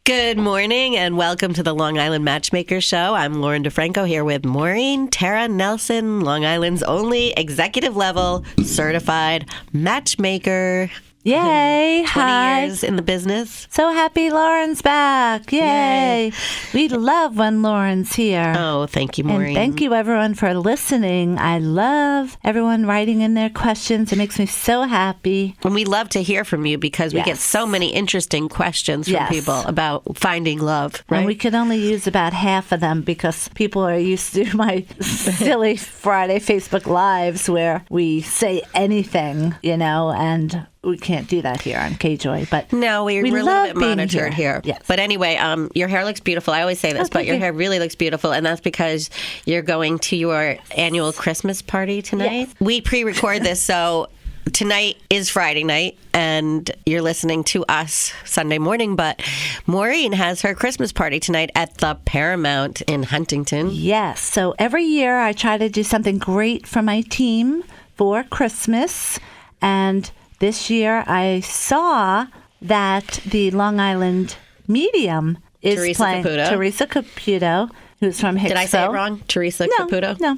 Good morning and welcome to the Long Island Matchmaker Show. I'm Lauren Defranco here with Maureen Tara Nelson, Long Island's only executive level certified matchmaker. Yay. 20 Hi. years in the business. So happy Lauren's back. Yay. We love when Lauren's here. Oh, thank you, Maureen. And thank you, everyone, for listening. I love everyone writing in their questions. It makes me so happy. And we love to hear from you because we get so many interesting questions from people about finding love. Right? And we can only use about half of them because people are used to my silly Friday Facebook Lives where we say anything, and we can't do that here on KJOY, but no, we're a little bit monitored here. Yes. But anyway, your hair looks beautiful. I always say this, but your hair really looks beautiful, and that's because you're going to your annual Christmas party tonight. Yes. We pre-record this, so tonight is Friday night, and you're listening to us Sunday morning, but Maureen has her Christmas party tonight at the Paramount in Huntington. Yes. So every year I try to do something great for my team for Christmas, and this year, I saw that the Long Island medium is playing. Teresa Caputo, who's from Hicksville. Did I say it wrong? Teresa Caputo? No.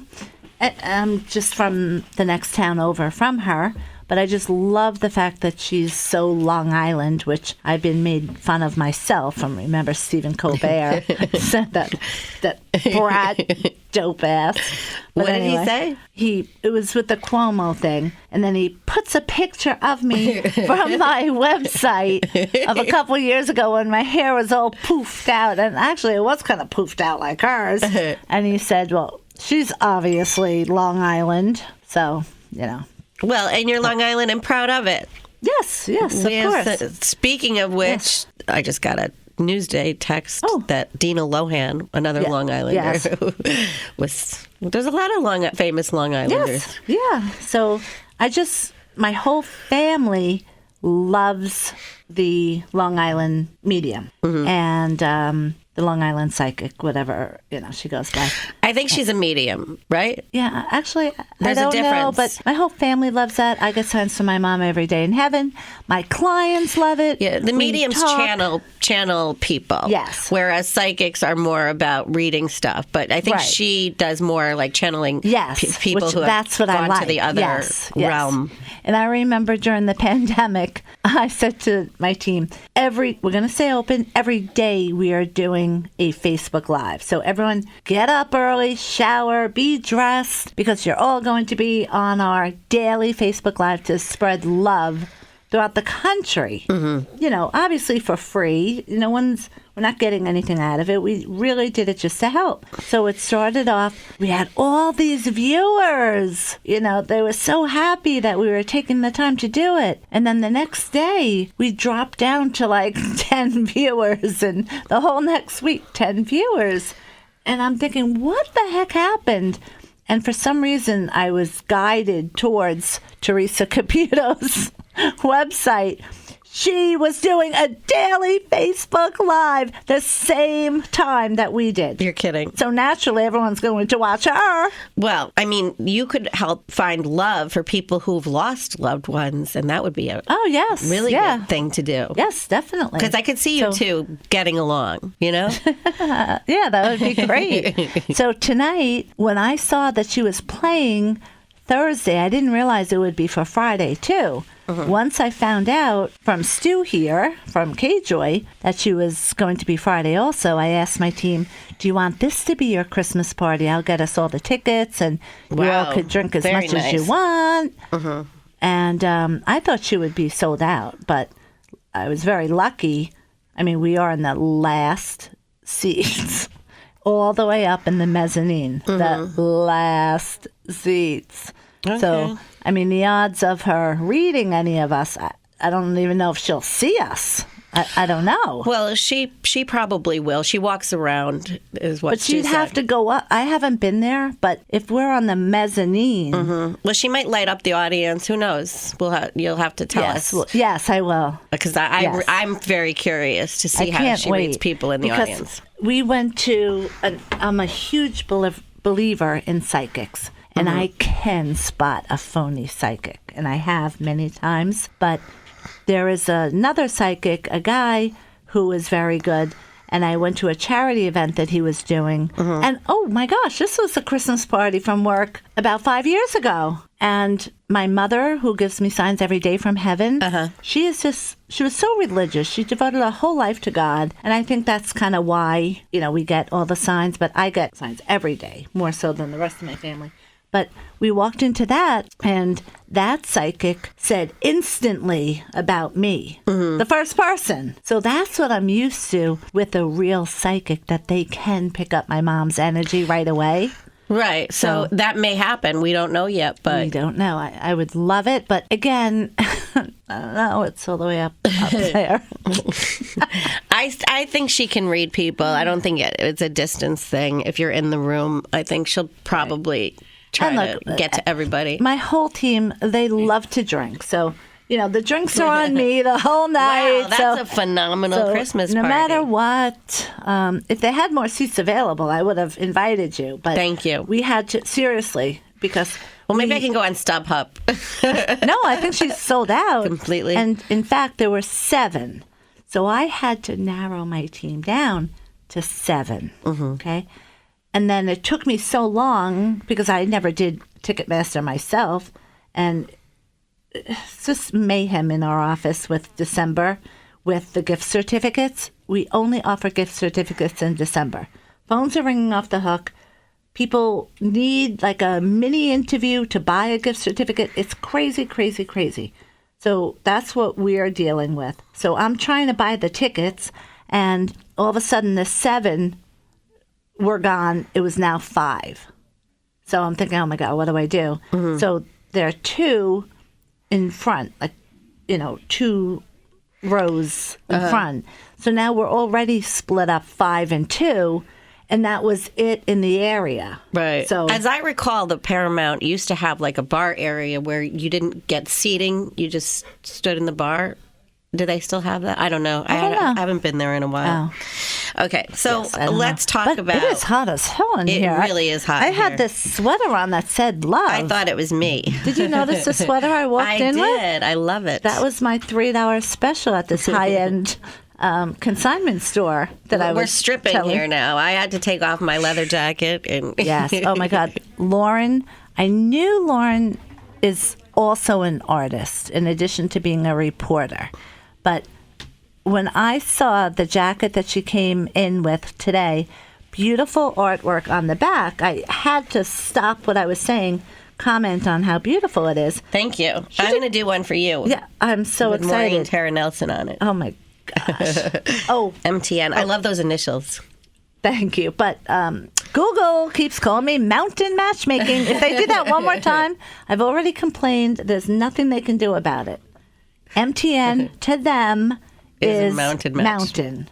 I'm just from the next town over from her. But I just love the fact that she's so Long Island, which I've been made fun of myself. Remember Stephen Colbert said that brat dope ass. But what did he say? It was with the Cuomo thing, and then he puts a picture of me from my website of a couple years ago when my hair was all poofed out, and actually it was kind of poofed out like hers. And he said, "Well, she's obviously Long Island, so Well, and you're Long Island and proud of it. Yes, of course. Speaking of which, I just got a Newsday text that Dina Lohan, another Long Islander, there's a lot of famous Long Islanders. Yes, yeah. So my whole family loves the Long Island medium and the Long Island psychic, whatever, she goes by. I think she's a medium, right? Yeah, actually, There's I don't a difference. know, but my whole family loves that. I get signs from my mom every day in heaven. My clients love it. Yeah, the mediums channel people. Yes. Whereas psychics are more about reading stuff. But I think she does more like channeling people who have gone to the other realm. And I remember during the pandemic, I said to my team, we're going to stay open. Every day we are doing a Facebook Live. So everyone get up early, shower, be dressed, because you're all going to be on our daily Facebook Live to spread love throughout the country. Obviously for free. We're not getting anything out of it. We really did it just to help. So it started off, we had all these viewers. They were so happy that we were taking the time to do it. And then the next day, we dropped down to like 10 viewers. And the whole next week, 10 viewers. And I'm thinking, what the heck happened? And for some reason, I was guided towards Teresa Caputo's website. She was doing a daily Facebook Live the same time that we did. You're kidding. So naturally, everyone's going to watch her. Well, I mean, you could help find love for people who've lost loved ones, and that would be a really good thing to do. Yes, definitely. Because I could see you two getting along, Yeah, that would be great. So tonight, when I saw that she was playing Thursday, I didn't realize it would be for Friday, too. Once I found out from Stu here, from KJOY, that she was going to be Friday also, I asked my team, do you want this to be your Christmas party? I'll get us all the tickets, and you all could drink as much as you want. And I thought she would be sold out, but I was very lucky. I mean, we are in the last seats, all the way up in the mezzanine, the last seats. Okay. So, I mean, the odds of her reading any of us, I don't even know if she'll see us. I don't know. Well, she probably will. She walks around, is what she said. But she'd have to go up. I haven't been there, but if we're on the mezzanine. Well, she might light up the audience. Who knows? You'll have to tell us. Well, yes, I will. Because I'm very curious to see how she reads people in the audience. We went to, I'm a huge believer in psychics. And I can spot a phony psychic, and I have many times. But there is another psychic, a guy who is very good. And I went to a charity event that he was doing. And oh my gosh, this was a Christmas party from work about 5 years ago. And my mother, who gives me signs every day from heaven, she was so religious. She devoted her whole life to God. And I think that's kind of why, we get all the signs. But I get signs every day, more so than the rest of my family. But we walked into that, and that psychic said instantly about me, the first person. So that's what I'm used to with a real psychic, that they can pick up my mom's energy right away. Right. So that may happen. We don't know yet, but we don't know. I would love it. But again, I don't know. It's all the way up there. I think she can read people. I don't think it's a distance thing. If you're in the room, I think she'll probably... try to get to everybody. My whole team, they love to drink. So, the drinks are on me the whole night. Wow, that's a phenomenal Christmas party. No matter what, if they had more seats available, I would have invited you. But thank you. We had to, seriously, because... Well, maybe I can go on StubHub. No, I think she's sold out. Completely. And in fact, there were 7. So I had to narrow my team down to 7. Okay? And then it took me so long because I never did Ticketmaster myself. And it's just mayhem in our office with December with the gift certificates. We only offer gift certificates in December. Phones are ringing off the hook. People need like a mini interview to buy a gift certificate. It's crazy, crazy, crazy. So that's what we're dealing with. So I'm trying to buy the tickets, and all of a sudden the 7 were gone. It was now 5. So I'm thinking, oh my God, what do I do? So there are 2 in front, 2 rows in front. So now we're already split up 5 and 2, and that was it in the area. Right. So as I recall, the Paramount used to have like a bar area where you didn't get seating; you just stood in the bar. Do they still have that? I don't know. I haven't been there in a while. Oh. Okay, so let's talk about... It is hot as hell in here. It really is hot I in here. had this sweater on that said love. I thought it was me. Did you notice the sweater I walked in with? I did. I love it. That was my $3 special at this high-end consignment store that I was We're stripping here now. I had to take off my leather jacket. And Yes. Oh, my God. Lauren, I knew Lauren is also an artist in addition to being a reporter. But when I saw the jacket that she came in with today, beautiful artwork on the back, I had to stop what I was saying, comment on how beautiful it is. Thank you. I'm going to do one for you. Yeah, I'm so with excited. Maureen Tara Nelson on it. Oh, my gosh. MTN. I love those initials. Thank you. But Google keeps calling me Mountain Matchmaking. If they do that one more time, I've already complained. There's nothing they can do about it. MTN to them is mountain.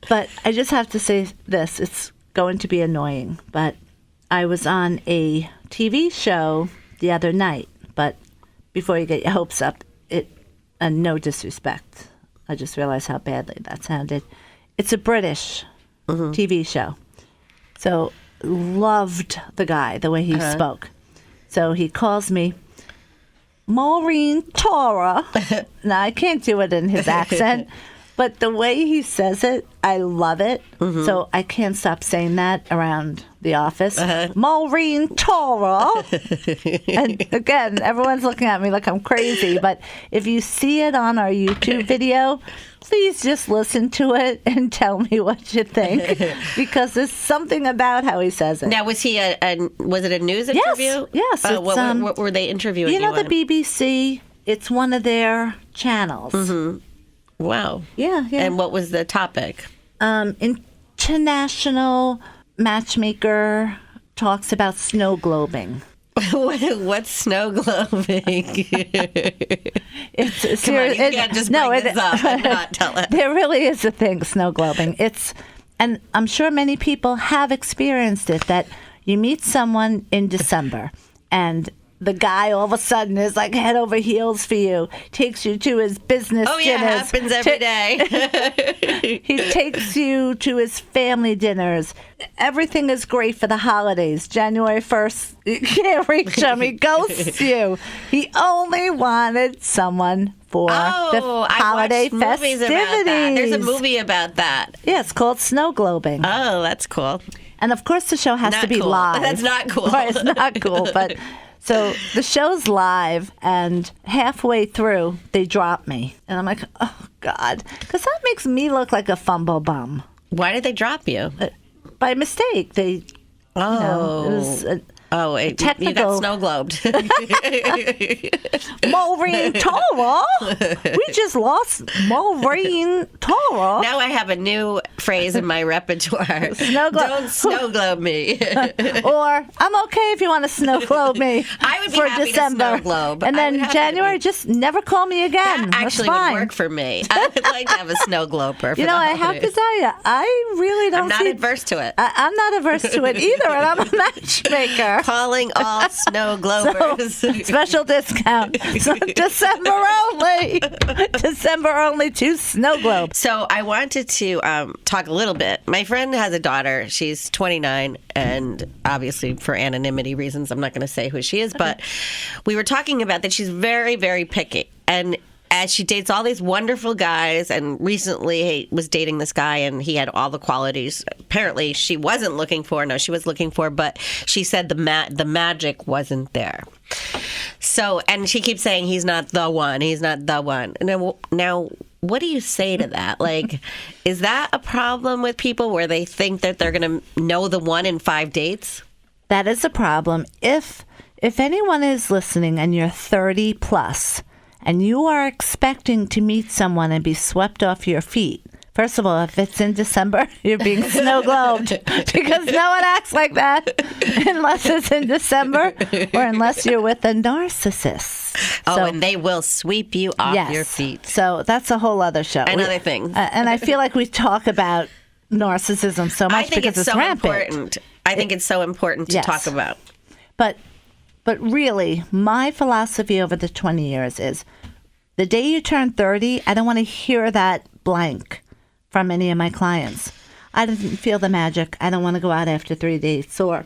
But I just have to say this. It's going to be annoying. But I was on a TV show the other night. But before you get your hopes up, no disrespect. I just realized how badly that sounded. It's a British TV show. So loved the guy, the way he spoke. So he calls me Maureen Tara. Now, I can't do it in his accent, but the way he says it, I love it. So I can't stop saying that around the office. Maureen Tara. And again, everyone's looking at me like I'm crazy, but if you see it on our YouTube video, please just listen to it and tell me what you think, because there's something about how he says it. Now, was he was it a news interview? Yes. What were they interviewing you the BBC, it's one of their channels. Wow. Yeah. And what was the topic? International Matchmaker talks about snow globing. What's snow globing? It's serious. You can't just bring this up and not tell it. There really is a thing, snow globing. And I'm sure many people have experienced it, that you meet someone in December and the guy all of a sudden is like head over heels for you, takes you to his business dinners. Happens every day. He takes you to his family dinners. Everything is great for the holidays. January 1st, you can't reach him. He ghosts you. He only wanted someone for the holiday festivities. About that. There's a movie about that. Yeah, it's called Snow Globing. Oh, that's cool. And of course, the show has to be live. That's not cool. Right, it's not cool. But so the show's live, and halfway through, they drop me, and I'm like, oh God, because that makes me look like a fumble bum. Why did they drop you? By mistake. They. It was technical. You got snow globed. Maureen Tara. We just lost Maureen Tara. Now I have a new phrase in my repertoire. Don't snow globe me. Or I'm okay if you want to snow globe me. I would be for happy December. to snow globe. And then January, just never call me again. That actually would work for me. I would like to have a snow glober. You know, I have to tell you, I really don't. I'm not adverse to it. I'm not averse to it either, and I'm a matchmaker. Calling all snow globers. So, special discount. So December only. December only to snow globe. So I wanted to talk a little bit. My friend has a daughter. She's 29, and obviously for anonymity reasons, I'm not going to say who she is, but we were talking about that she's very, very picky. And as she dates all these wonderful guys, and recently was dating this guy, and he had all the qualities apparently she wasn't looking for. No, she was looking for, but she said the magic wasn't there. So, and she keeps saying he's not the one. He's not the one. Now, what do you say to that? Like, is that a problem with people where they think that they're going to know the one in 5 dates? That is a problem. If anyone is listening and you're 30 plus, and you are expecting to meet someone and be swept off your feet, first of all, if it's in December, you're being snow globed, because no one acts like that unless it's in December or unless you're with a narcissist. And they will sweep you off your feet. So that's a whole other show. And other things. And I feel like we talk about narcissism so much because it's so rampant. Important. I think it's so important to talk about. But really, my philosophy over the 20 years is the day you turn 30, I don't want to hear that blank from any of my clients. I didn't feel the magic. I don't want to go out after 3 dates, or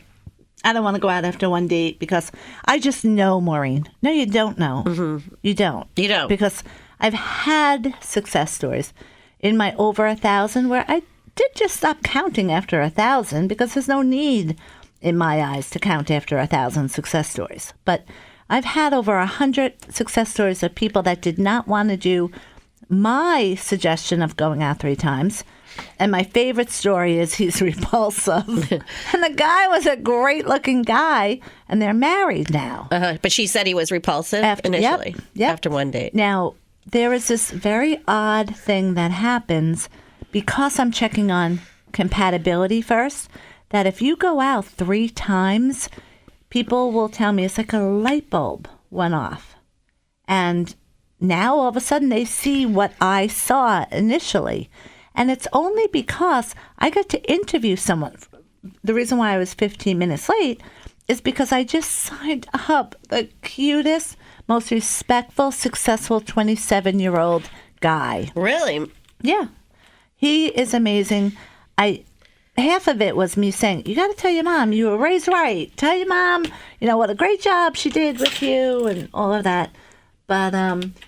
I don't want to go out after 1 date because I just know, Maureen. No, you don't know. Mm-hmm. You don't. You don't. Because I've had success stories in my over 1,000 where I did just stop counting after 1,000 because there's no need in my eyes to count after 1,000 success stories. But I've had over 100 success stories of people that did not want to do my suggestion of going out 3 times. And my favorite story is he's repulsive. And the guy was a great-looking guy, and they're married now. But she said he was repulsive initially, after 1 date. Now, there is this very odd thing that happens because I'm checking on compatibility first, that if you go out 3 times, people will tell me it's like a light bulb went off. And now all of a sudden they see what I saw initially. And it's only because I got to interview someone. The reason why I was 15 minutes late is because I just signed up the cutest, most respectful, successful 27-year-old guy. Really? Yeah. He is amazing. Half of it was me saying, you got to tell your mom you were raised right. Tell your mom, what a great job she did with you and all of that. But,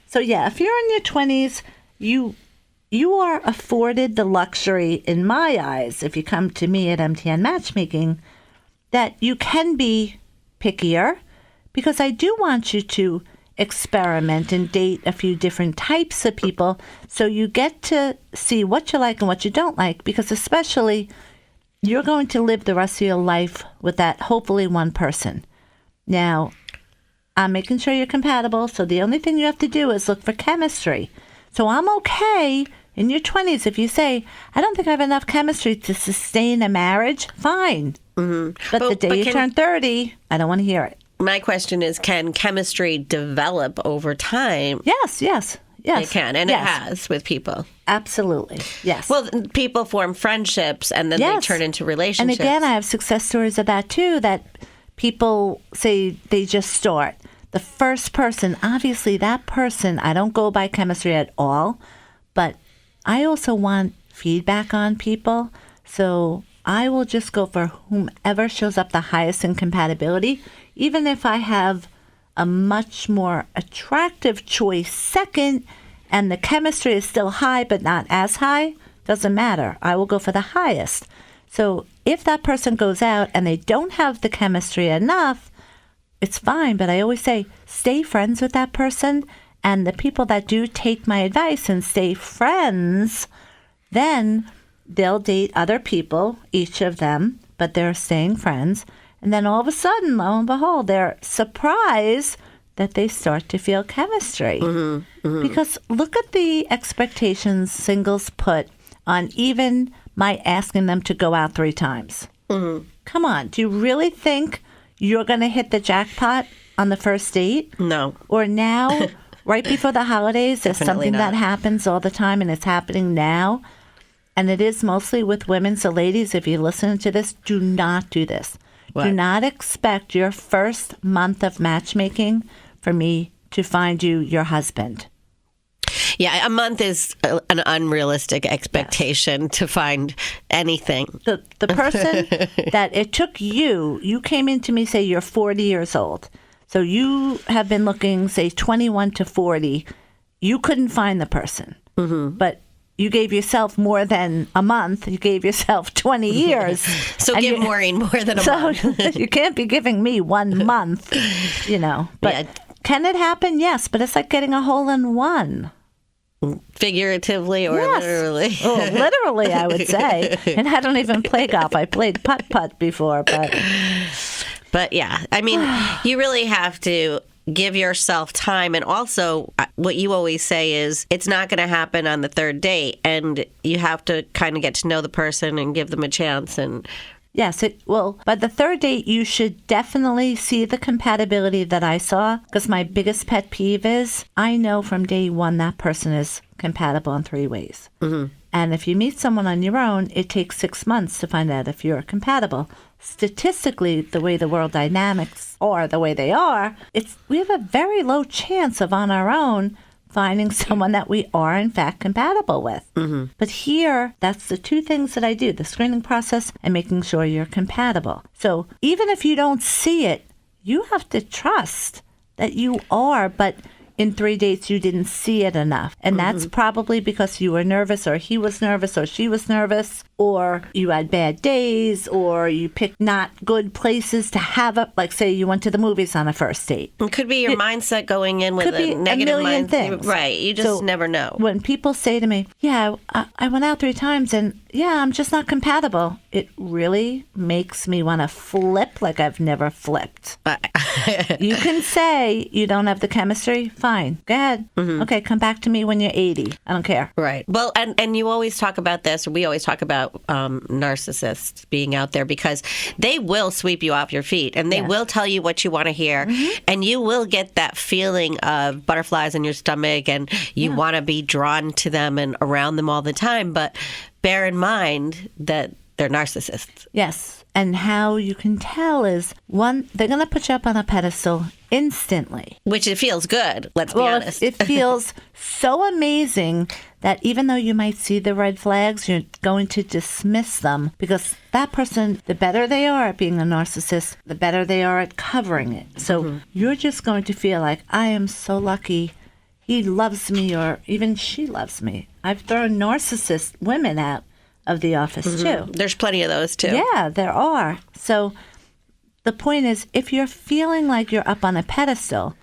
so yeah, if you're in your 20s, you are afforded the luxury, in my eyes, if you come to me at MTN Matchmaking, that you can be pickier, because I do want you to experiment and date a few different types of people so you get to see what you like and what you don't like, because especially you're going to live the rest of your life with that hopefully one person. Now, I'm making sure you're compatible, so the only thing you have to do is look for chemistry. So I'm okay in your 20s if you say, I don't think I have enough chemistry to sustain a marriage, fine. Mm-hmm. But the day you turn 30, I don't want to hear it. My question is, can chemistry develop over time? Yes. It can, and it has with people. Absolutely, yes. Well, people form friendships, and then they turn into relationships. And again, I have success stories of that, too, that people say they just start. The first person, obviously that person, I don't go by chemistry at all, but I also want feedback on people. So I will just go for whomever shows up the highest in compatibility, even if I have a much more attractive choice second and the chemistry is still high but not as high, doesn't matter. I will go for the highest. So if that person goes out and they don't have the chemistry enough, it's fine. But I always say, stay friends with that person. And the people that do take my advice and stay friends, then they'll date other people, each of them, but they're staying friends. And then all of a sudden, lo and behold, they're surprised that they start to feel chemistry. Because look at the expectations singles put on even my asking them to go out 3 times. Come on, do you really think you're going to hit the jackpot on the first date? No. Or now, right before the holidays, there's Definitely something not. that happens all the time, and it's happening now. And it is mostly with women. So ladies, if you listen to this, do not do this. What? Do not expect your first month of matchmaking for me to find you your husband. Yeah, a month is an unrealistic expectation to find anything. The person that it took you came in to me, say you're 40 years old. So you have been looking, say, 21 to 40. You couldn't find the person. But you gave yourself more than a month. You gave yourself 20 years. So give Maureen more than a month. You can't be giving me 1 month, you know. But Yeah. can it happen? Yes, but it's like getting a hole in one. Figuratively or Yes. literally? Oh, literally, I would say. And I don't even play golf. I played putt-putt before, but... But yeah, I mean, you really have to give yourself time. And also, what you always say is it's not going to happen on the third date. And you have to kind of get to know the person and give them a chance. And Yes, by the third date, you should definitely see the compatibility that I saw, because my biggest pet peeve is I know from day one that person is compatible in 3 ways. And if you meet someone on your own, it takes 6 months to find out if you're compatible. Statistically, the way the world dynamics are the way they are, we have a very low chance of on our own finding someone that we are, in fact, compatible with. But here, that's the 2 things that I do, the screening process and making sure you're compatible. So even if you don't see it, you have to trust that you are, but in 3 dates, you didn't see it enough. And that's probably because you were nervous, or he was nervous, or she was nervous, or you had bad days, or you picked not good places to have like say you went to the movies on a first date. it could be your mindset going in with Could be a negative a million mindset. things. Right. You just So never know. When people say to me, yeah, I went out 3 times and yeah, I'm just not compatible, it really makes me want to flip like I've never flipped. You can say you don't have the chemistry. Fine. Go ahead. Okay, come back to me when you're 80. I don't care. Right. Well, and you always talk about this, or we always talk about narcissists being out there, because they will sweep you off your feet and they will tell you what you want to hear. And you will get that feeling of butterflies in your stomach and you want to be drawn to them and around them all the time. But bear in mind that they're narcissists. Yes. And how you can tell is, one, they're going to put you up on a pedestal instantly. Which it feels good, let's be honest. It feels so amazing that even though you might see the red flags, you're going to dismiss them, because that person, the better they are at being a narcissist, the better they are at covering it. So you're just going to feel like, I am so lucky he loves me, or even she loves me. I've thrown narcissist women out of the office too. There's plenty of those too. Yeah, there are. So the point is, if you're feeling like you're up on a pedestal,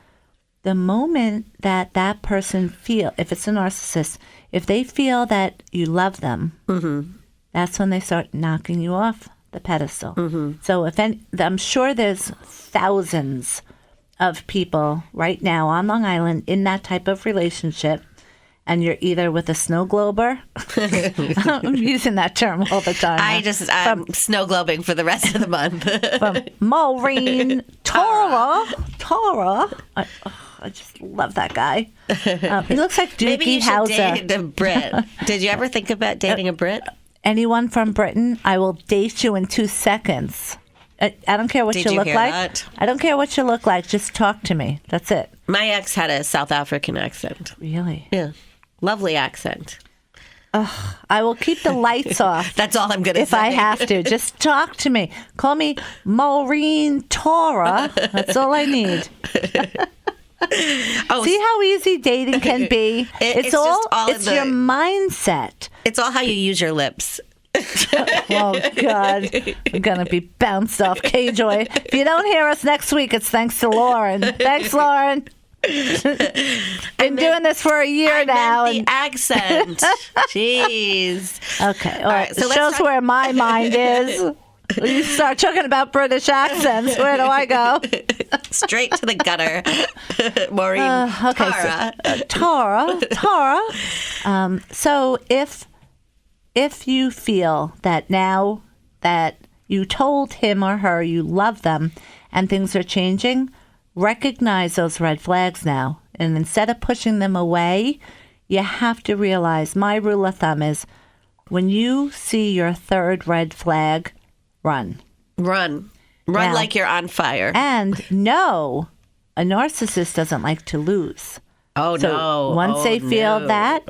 the moment that that person if it's a narcissist, if they feel that you love them, that's when they start knocking you off the pedestal. So I'm sure there's thousands of people right now on Long Island in that type of relationship, and you're either with a snow glober. I'm using that term all the time. I'm snow globing for the rest of the month. From Maureen Tara. I just love that guy. He looks like Doogie Maybe you should Howser. date a Brit. Did you ever think about dating a Brit? Anyone from Britain, I will date you in 2 seconds. I don't care what Did you you look hear like. that? I don't care what you look like. Just talk to me. That's it. My ex had a South African accent. Really? Yeah. Lovely accent. I will keep the lights off. That's all I'm going to say. If I have to. Just talk to me. Call me Maureen Tara. That's all I need. Oh, See how easy dating can be? It's just all it's in your mindset. it's all how you use your lips. Oh, God. I'm going to be bounced off KJOY. If you don't hear us next week, it's thanks to Lauren. Thanks, Lauren. Been doing this for a year now. The accent. Jeez. Okay. All right. so It let's shows talk- where my mind is. When you start talking about British accents, where do I go? Straight to the gutter. Maureen Okay. Tara. Tara. So if you feel that now that you told him or her you love them and things are changing, recognize those red flags now. And instead of pushing them away, you have to realize my rule of thumb is when you see your third red flag, run. Run Now- like you're on fire. And no, a narcissist doesn't like to lose. Oh, So no. once Oh, they feel no. that,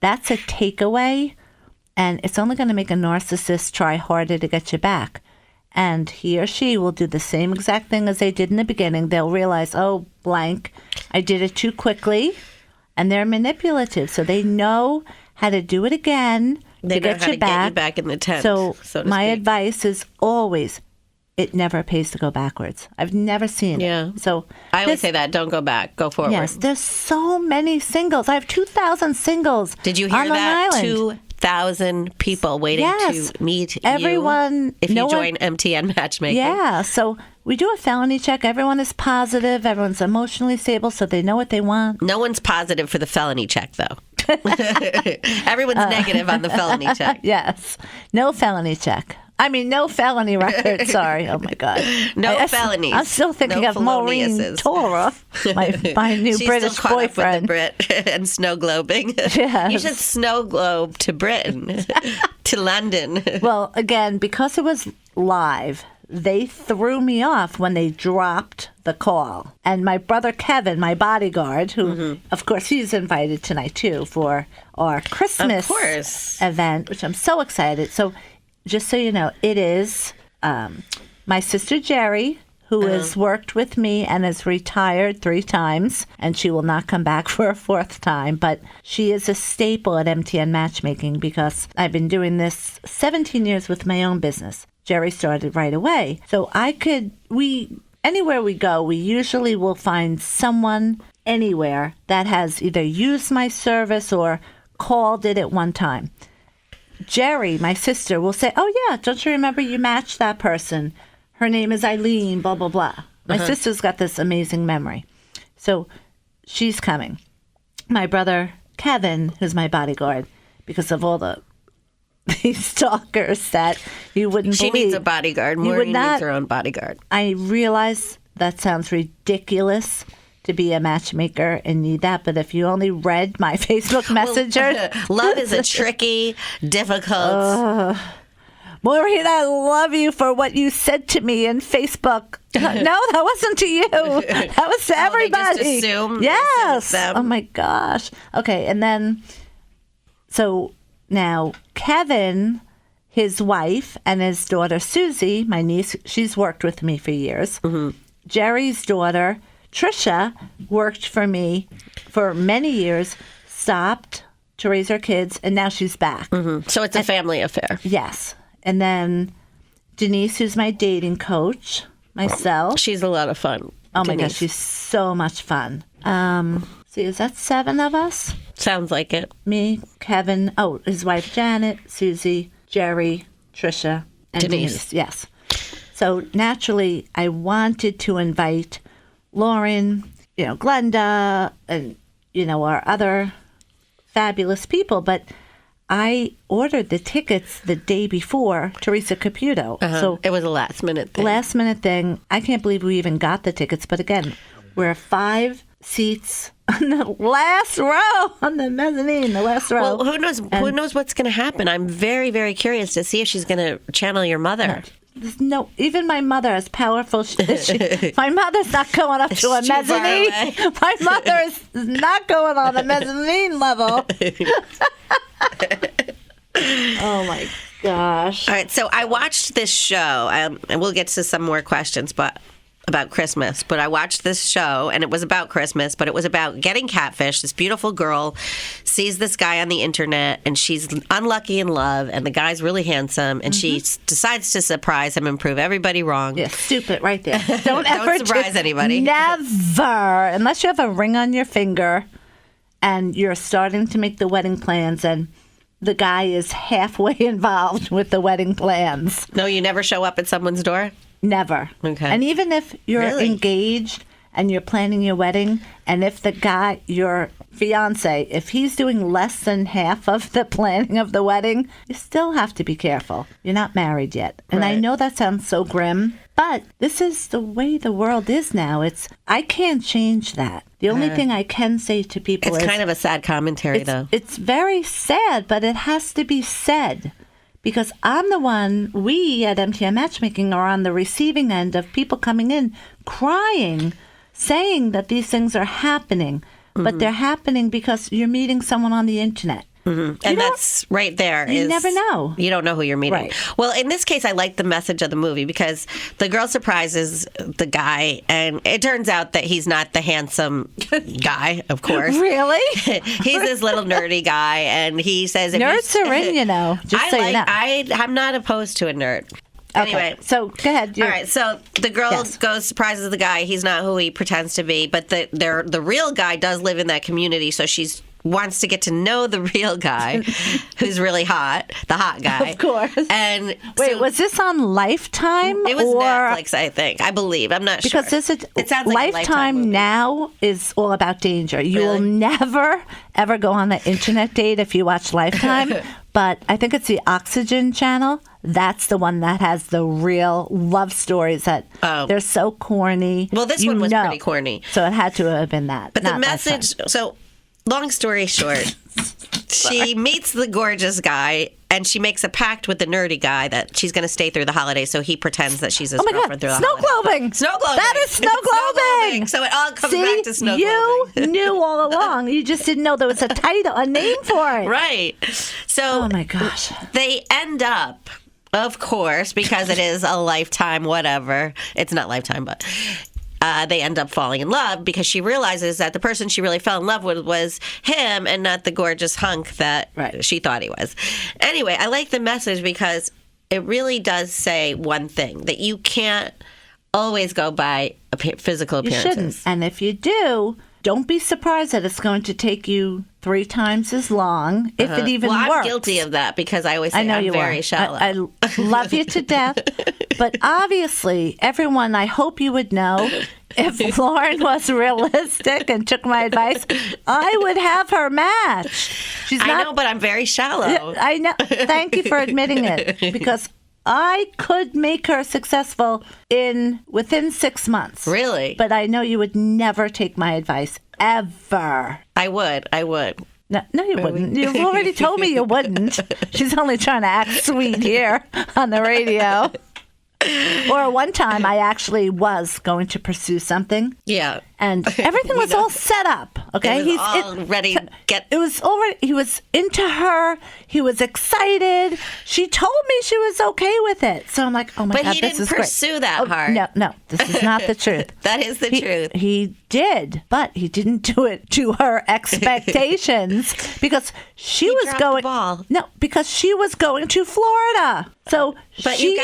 that's a takeaway. And it's only going to make a narcissist try harder to get you back. And he or she will do the same exact thing as they did in the beginning. They'll realize, oh, blank, I did it too quickly. And they're manipulative. So they know how to do it again They to know get how you to back. get you back in the tent. So to my speak. advice is always, it never pays to go backwards. I've never seen Yeah. it. So I always this- say that. Don't go back. Go forward. Yes, there's so many singles. I have 2,000 singles. Did you hear on Long that? Island. 2,000 people waiting Yes. to meet Everyone- you if no you one- join MTN Matchmaking. Yeah, so we do a felony check. Everyone is positive. Everyone's emotionally stable, so they know what they want. No one's positive for the felony check, though. Everyone's negative on the felony check. Yes, no felony check. I mean, no felony record. Sorry. Oh my God. No felonies. I'm still thinking No of Maureen feloniouses. Tara, my new She's British still caught boyfriend. up with the Brit and snow globing. Yes. You should snow globe to Britain, to London. Well, again, because it was live, they threw me off when they dropped the call. And my brother Kevin, my bodyguard, who, of course, he's invited tonight too for our Christmas Of course. event, which I'm so excited. So, just so you know, it is my sister Jerry, who has worked with me and is retired 3 times, and she will not come back for a 4th time. But she is a staple at MTN Matchmaking because I've been doing this 17 years with my own business. Jerry started right away. So anywhere we go, we usually will find someone anywhere that has either used my service or called it at one time. Jerry, my sister, will say, oh, yeah, don't you remember you matched that person? Her name is Eileen, blah, blah, blah. My sister's got this amazing memory. So she's coming. My brother, Kevin, who's my bodyguard, because of all these stalkers that you wouldn't She believe. needs a bodyguard. You would Maureen not- needs her own bodyguard. I realize that sounds ridiculous to be a matchmaker and need that, but if you only read my Facebook Messenger, Love is a tricky, difficult. Maureen, I love you for what you said to me in Facebook. No, that wasn't to you. That was to everybody. They just assume Yes. it's them. Oh my gosh. Okay, and then so now Kevin, his wife, and his daughter Susie, my niece, she's worked with me for years. Jerry's daughter Trisha worked for me for many years, stopped to raise her kids, and now she's back. So it's a family affair. Yes. And then Denise, who's my dating coach, myself. She's a lot of fun. Oh my Denise. gosh, she's so much fun. See, is that 7 of us? Sounds like it. Me, Kevin, his wife Janet, Susie, Jerry, Trisha, and Denise. Yes. So naturally, I wanted to invite Lauren, Glenda, and, our other fabulous people, but I ordered the tickets the day before Teresa Caputo. So It was a last minute thing. last minute thing. I can't believe we even got the tickets. But again, we're 5 seats on the last row, on the mezzanine, the last row. Well, who knows? Who knows what's going to happen? I'm very, very curious to see if she's going to channel your mother. no, even my mother, as powerful as she, my mother's not going up to a mezzanine. My mother is not going on a mezzanine level. Oh my gosh. All right, so I watched this show, and we'll get to some more questions about Christmas, but I watched this show, and it was about Christmas, but it was about getting catfish. This beautiful girl sees this guy on the internet, and she's unlucky in love, and the guy's really handsome, and she decides to surprise him and prove everybody wrong. Yeah, stupid right there. Don't ever surprise anybody. Never. Unless you have a ring on your finger, and you're starting to make the wedding plans, and the guy is halfway involved with the wedding plans. No, you never show up at someone's door? Never. Okay. And even if you're engaged and you're planning your wedding, and if the guy, your fiance, if he's doing less than half of the planning of the wedding, you still have to be careful. You're not married yet. And I know that sounds so grim, but this is the way the world is now. I can't change that. The only thing I can say to people is... It's kind of a sad commentary, though. It's very sad, but it has to be said. Because I'm the one, we at MTM Matchmaking are on the receiving end of people coming in crying, saying that these things are happening. But they're happening because you're meeting someone on the internet. And that's right there. You never know. You don't know who you're meeting. Right. Well, in this case, I like the message of the movie because the girl surprises the guy, and it turns out that he's not the handsome guy, of course. Really? He's this little nerdy guy, and he says... Nerds are in, just so you know. I'm not opposed to a nerd. Okay. Anyway, so go ahead. All right, so the girl goes, surprises the guy. He's not who he pretends to be, but the real guy does live in that community, so she's wants to get to know the real guy who's really hot, the hot guy. Of course. And wait, was this on Lifetime? It was Netflix, I think. I believe. I'm not sure. Because it sounds like Lifetime now is all about danger. You will never, ever go on the internet date if you watch Lifetime. But I think it's the Oxygen channel. That's the one that has the real love stories that they're so corny. Well, this one was pretty corny. So it had to have been that. But the message, so long story short, she meets the gorgeous guy and she makes a pact with the nerdy guy that she's going to stay through the holidays, so he pretends that she's his girlfriend through the holidays. Snow globing! Snow globing! That is snow globing! So it all comes back to snow globing. You knew all along. You just didn't know there was a title, a name for it. Right. So oh my gosh. They end up, of course, because it is a Lifetime whatever. It's not Lifetime, but... they end up falling in love because she realizes that the person she really fell in love with was him and not the gorgeous hunk that she thought he was. Anyway, I like the message because it really does say one thing, that you can't always go by physical appearances. You shouldn't. And if you do, don't be surprised that it's going to take you 3 times as long, if it even works. Well, I'm guilty of that because I always say I'm very shallow. I love you to death. But obviously, everyone, I hope you would know, if Lauren was realistic and took my advice, I would have her match. I know, but I'm very shallow. I know. Thank you for admitting it, because I could make her successful within 6 months. Really? But I know you would never take my advice, ever. I would. No, you wouldn't. You've already told me you wouldn't. She's only trying to act sweet here on the radio. Or one time I actually was going to pursue something. Yeah. And everything was all set up. Okay. It was all ready to get. It was already, he was into her. He was excited. She told me she was okay with it. So I'm like, oh my God, this is great. But he didn't pursue that hard. No, this is not the truth. That is the truth. He did, but he didn't do it to her expectations because she was going. The ball. No, because she was going to Florida. So but you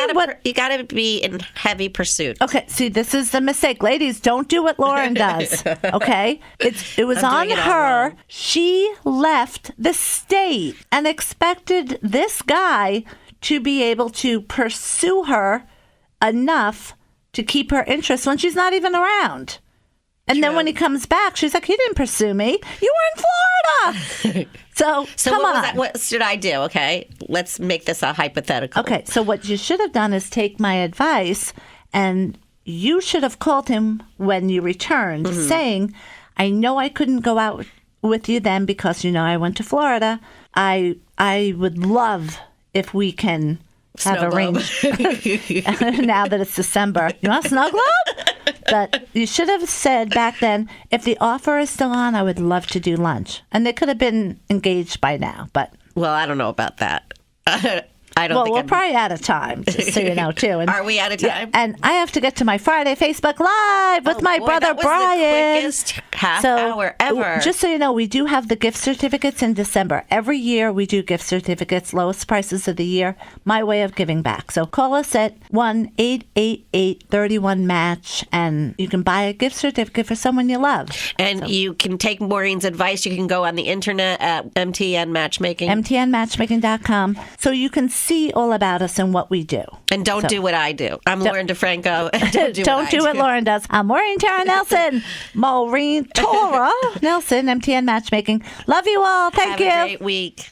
gotta be in heavy pursuit. Okay, see, this is the mistake, ladies. Don't do what Lauren does. Okay, it was on her. She left the state and expected this guy to be able to pursue her enough to keep her interest when she's not even around. And then when he comes back, she's like, he didn't pursue me. You were in Florida. So come on. What should I do? Okay, let's make this a hypothetical. Okay, so what you should have done is take my advice, and you should have called him when you returned, saying, I know I couldn't go out with you then because, I went to Florida. I would love if we can have Snow globe. arranged now that it's December. You want a snow globe? But you should have said back then, if the offer is still on, I would love to do lunch. And they could have been engaged by now, but... Well, I don't know about that. I don't Well, think we're I'm- probably out of time, just so you know, too. And, Are we out of time? and I have to get to my Friday Facebook Live with my boy, brother that was Brian. the quickest half hour ever. Just so you know, we do have the gift certificates in December. Every year we do gift certificates, lowest prices of the year. My way of giving back. So call us at 1-888-31-MATCH, and you can buy a gift certificate for someone you love. And you can take Maureen's advice. You can go on the internet at MTN Matchmaking. mtnmatchmaking.com, so you can see all about us and what we do. And don't do what I do. I'm Lauren Defranco. And don't do what Lauren does. I'm Maureen Tara Nelson. Maureen Tara Nelson, MTN Matchmaking. Love you all. Thank you. Have a great week.